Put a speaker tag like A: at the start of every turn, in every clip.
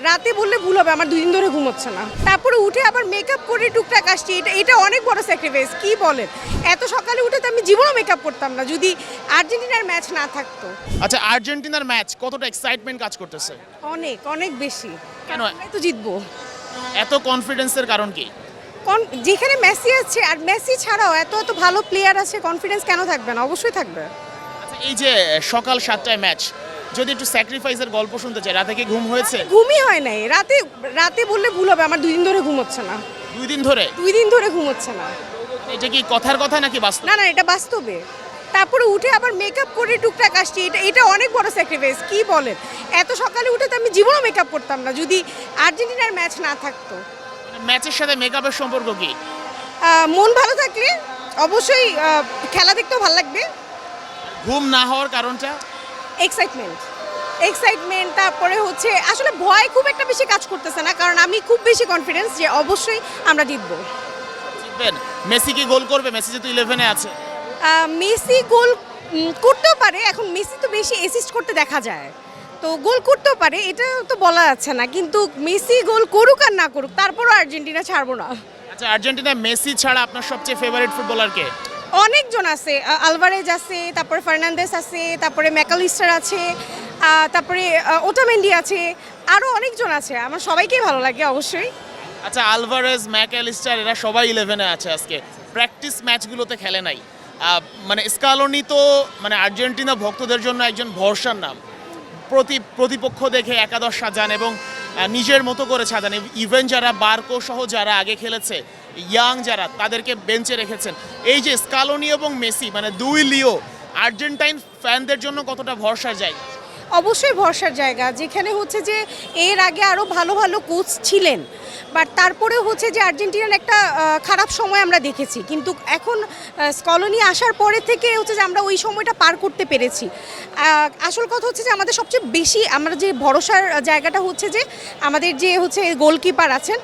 A: রাতে বললে ভুল হবে, আমার 2 দিন ধরে ঘুম হচ্ছে না। তারপরে উঠে আবার মেকআপ করে টুকটাক আসছি, এটা অনেক বড় স্যাক্রিফাইস। কি বলেন, এত সকালে উঠে তো আমি জীবনেও মেকআপ করতাম না যদি আর্জেন্টিনার ম্যাচ না থাকতো।
B: আচ্ছা, আর্জেন্টিনার ম্যাচ কতটা এক্সাইটমেন্ট কাজ করতেছে?
A: অনেক অনেক বেশি।
B: কেন?
A: আমরাই তো জিতবো।
B: এত কনফিডেন্সের কারণ কি?
A: যেখানে মেসি আছে, আর মেসি ছাড়াও এত এত ভালো প্লেয়ার আছে, কনফিডেন্স কেন থাকবে না? অবশ্যই থাকবে।
B: আচ্ছা, এই যে সকাল 7টায় ম্যাচ, যদি একটু স্যাক্রিফাইসের গল্প শুনতে চাই, রাতে কি ঘুম হয়েছে?
A: ঘুমই হয় নাই রাতে। রাতে বললে ভুল হবে, আমার 2 দিন ধরে ঘুম হচ্ছে না।
B: 2 দিন ধরে?
A: 2 দিন ধরে ঘুম হচ্ছে না।
B: এটা কি কথার কথা নাকি বাস্তব?
A: না না, এটা বাস্তবে। তারপরে উঠে আবার মেকআপ করে টুকটাক আসছি, এটা অনেক বড় স্যাক্রিফাইস। কি বলেন, এত সকালে উঠে তো আমি জীবনেও মেকআপ করতাম না যদি আর্জেন্টিনার ম্যাচ না থাকতো।
B: ম্যাচের সাথে মেকআপের সম্পর্ক কি?
A: মন ভালো থাকলে অবশ্যই খেলা দেখতেও ভালো লাগবে।
B: ঘুম না হওয়ার কারণটা?
A: এক্সাইটমেন্ট তারপরে হচ্ছে আসলে ভয় খুব একটা বেশি কাজ করতেছে না, কারণ আমি খুব বেশি কনফিডেন্স যে অবশ্যই আমরা জিতবো।
B: জিতবেন? মেসি কি গোল করবে? মেসি যেহেতু 11-এ আছে।
A: মেসি গোল করতেও পারে। এখন মেসি তো বেশি অ্যাসিস্ট করতে দেখা যায়, তো গোল করতেও পারে, এটা তো বলা যাচ্ছে না। কিন্তু মেসি গোল করুক আর না করুক, তারপরও আর্জেন্টিনা ছাড়বো না।
B: আচ্ছা, আর্জেন্টিনায় মেসি ছাড়া আপনার সবচেয়ে ফেভারিট ফুটবলার কে?
A: অনেকজন আছে, আলভারেজ আছে, তারপরে ফার্নান্দেস আছে, তারপরে ম্যাকালিস্টার আছে, তারপরে ওটামেন্ডি আছে, আরও অনেকজন আছে। আমার সবাইকেই ভালো লাগে অবশ্যই।
B: আচ্ছা, আলভারেজ, ম্যাকঅ্যালিস্টার এরা সবাই 11-এ আছে আজকে। প্র্যাকটিস ম্যাচগুলোতে খেলে নাই। মানে স্কালোনি তো মানে আর্জেন্টিনা ভক্তদের জন্য একজন ভরসার নাম। প্রতিপক্ষ দেখে একাদশ সাজান এবং নিজের মতো করে সাজান। ইভেন যারা বার্কো সহ যারা আগে খেলেছে, ইয়াং যারা, তাদেরকে বেঞ্চে রেখেছেন। এই যে স্কালোনি এবং মেসি, মানে দুই লিও, আর্জেন্টাইন ফ্যানদের জন্য কতটা ভরসার জায়গা?
A: অবশ্যই ভরসার জায়গা, যেখানে হচ্ছে যে এর আগে আরও ভালো ভালো কোচ ছিলেন, বাট তারপরে হচ্ছে যে আর্জেন্টিনার একটা খারাপ সময় আমরা দেখেছি। কিন্তু এখন স্কলোনি আসার পরে থেকে হচ্ছে যে আমরা ওই সময়টা পার করতে পেরেছি। আসল কথা হচ্ছে যে আমাদের সবচেয়ে বেশি আমরা যে ভরসার জায়গাটা হচ্ছে যে আমাদের যে হচ্ছে গোলকিপার আছেন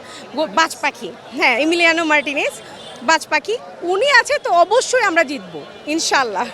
A: বাজ পাখি, হ্যাঁ, এমিলিয়ানো মার্টিনেজ বাজ পাখি, উনি আছে, তো অবশ্যই আমরা জিতবো ইনশাল্লাহ।